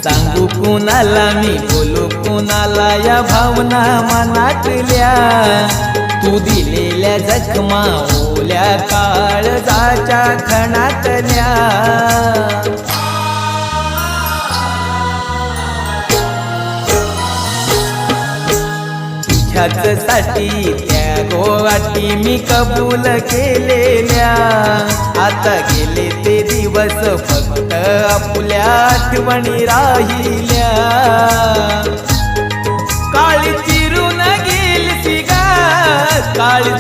सांगू कुणाला मी बोलू कुणाला या भावना मनातल्या तू दिलेल्या जखमा ओल्या काळजाच्या खणातल्या साठी त्या गोवाटी मी कबूल केलेल्या आता गेले ते दिवस फक्त आपल्या आठवणी राहिल्या काळी चिरून गेली गा काळी